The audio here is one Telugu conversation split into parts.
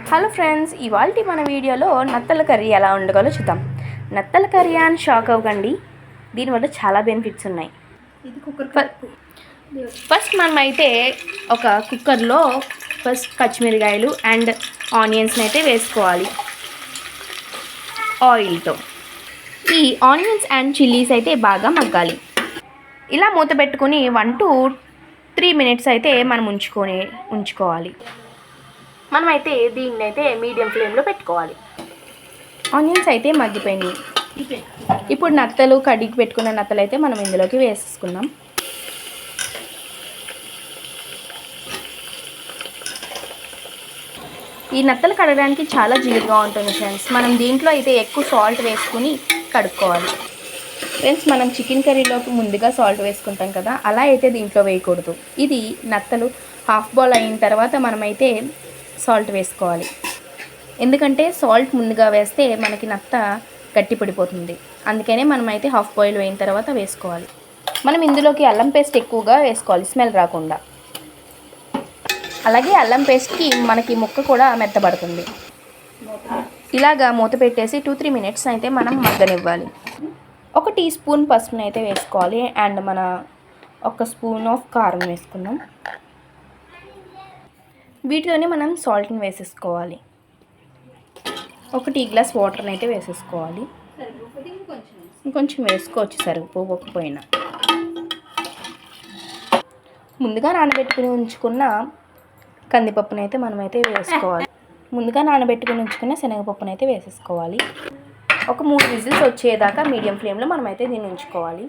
హలో ఫ్రెండ్స్, ఇవాల్టి మన వీడియోలో నత్తల కర్రీ ఎలా వండుకోవాలో చూద్దాం. నత్తల కర్రీ అని షాక్ అవ్వకండి, దీనివల్ల చాలా బెనిఫిట్స్ ఉన్నాయి. ఫస్ట్ మనమైతే ఒక కుక్కర్లో ఫస్ట్ పచ్చిమిరకాయలు అండ్ ఆనియన్స్ని అయితే వేసుకోవాలి ఆయిల్తో. ఈ ఆనియన్స్ అండ్ చిల్లీస్ అయితే బాగా మగ్గాలి. ఇలా మూత పెట్టుకొని 1 to 3 minutes అయితే మనం ఉంచుకోవాలి. మనమైతే దీన్ని అయితే మీడియం ఫ్లేమ్లో పెట్టుకోవాలి. ఆనియన్స్ అయితే మగ్గిపోయినాయి. ఇప్పుడు నత్తలు కడిగి పెట్టుకున్న నత్తలు అయితే మనం ఇందులోకి వేసేసుకుందాం. ఈ నత్తలు కడగడానికి చాలా జిగురుగా ఉంటుంది ఫ్రెండ్స్. మనం దీంట్లో అయితే ఎక్కువ సాల్ట్ వేసుకుని కడుక్కోవాలి. ఫ్రెండ్స్, మనం చికెన్ కర్రీలోకి ముందుగా సాల్ట్ వేసుకుంటాం కదా, అలా అయితే దీంట్లో వేయకూడదు. ఇది నత్తలు హాఫ్ బాయిల్ అయిన తర్వాత మనమైతే సాల్ట్ వేసుకోవాలి. ఎందుకంటే సాల్ట్ ముందుగా వేస్తే మనకి నత్త గట్టి పడిపోతుంది. అందుకనే మనమైతే హాఫ్ బాయిల్ అయిన తర్వాత వేసుకోవాలి. మనం ఇందులోకి అల్లం పేస్ట్ ఎక్కువగా వేసుకోవాలి, స్మెల్ రాకుండా. అలాగే అల్లం పేస్ట్కి మనకి ముక్క కూడా మెత్తబడుతుంది. ఇలాగా మూత పెట్టేసి 2-3 minutes అయితే మనం మగ్గనివ్వాలి. 1 teaspoon పసుపుని అయితే వేసుకోవాలి అండ్ మన 1 spoon ఆఫ్ కారం వేసుకుందాం. వీటిలోనే మనం సాల్ట్ని వేసేసుకోవాలి. 1 టీ గ్లాస్ వాటర్ని అయితే వేసేసుకోవాలి. ఇంకొంచెం వేసుకోవచ్చు సరిపోకపోయినా. ముందుగా నానబెట్టుకుని ఉంచుకున్న కందిపప్పుని అయితే మనమైతే వేసుకోవాలి. ముందుగా నానబెట్టుకుని ఉంచుకున్న శనగపప్పుని అయితే వేసేసుకోవాలి. ఒక 3 విజిల్స్ వచ్చేదాకా మీడియం ఫ్లేమ్లో మనమైతే దీన్ని ఉంచుకోవాలి.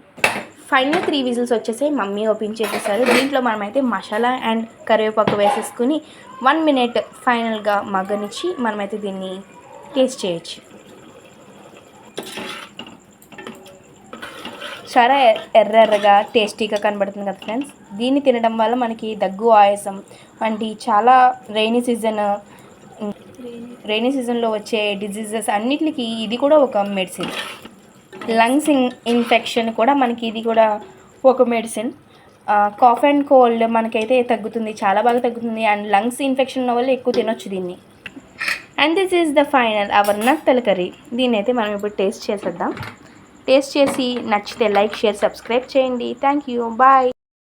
ఫైనల్ 3 విజిల్స్ వచ్చేసి మమ్మీ ఓపెన్ చేసేసారు. దీంట్లో మనమైతే మసాలా అండ్ కరివేపాకు వేసేసుకుని 1 minute ఫైనల్గా మగ్గనిచ్చి మనమైతే దీన్ని టేస్ట్ చేయొచ్చు. చాలా ఎర్రగా టేస్టీగా కనబడుతుంది కదా ఫ్రెండ్స్. దీన్ని తినడం వల్ల మనకి దగ్గు, ఆయాసం వంటి చాలా రైనీ సీజన్లో వచ్చే డిజీజెస్ అన్నిటికీ ఇది కూడా ఒక మెడిసిన్. లంగ్స్ ఇన్ఫెక్షన్ కూడా మనకి ఇది కూడా ఒక మెడిసిన్. కాఫ్ అండ్ కోల్డ్ మనకైతే తగ్గుతుంది, చాలా బాగా తగ్గుతుంది. అండ్ లంగ్స్ ఇన్ఫెక్షన్ ఉన్న వాళ్ళు ఎక్కువ తినొచ్చు దీన్ని. And this is the final our నత్తల కర్రీ. దీన్ని అయితే మనం ఇప్పుడు టేస్ట్ చేసేద్దాం. టేస్ట్ చేసి నచ్చితే లైక్, షేర్, సబ్స్క్రైబ్ చేయండి. Thank you, bye.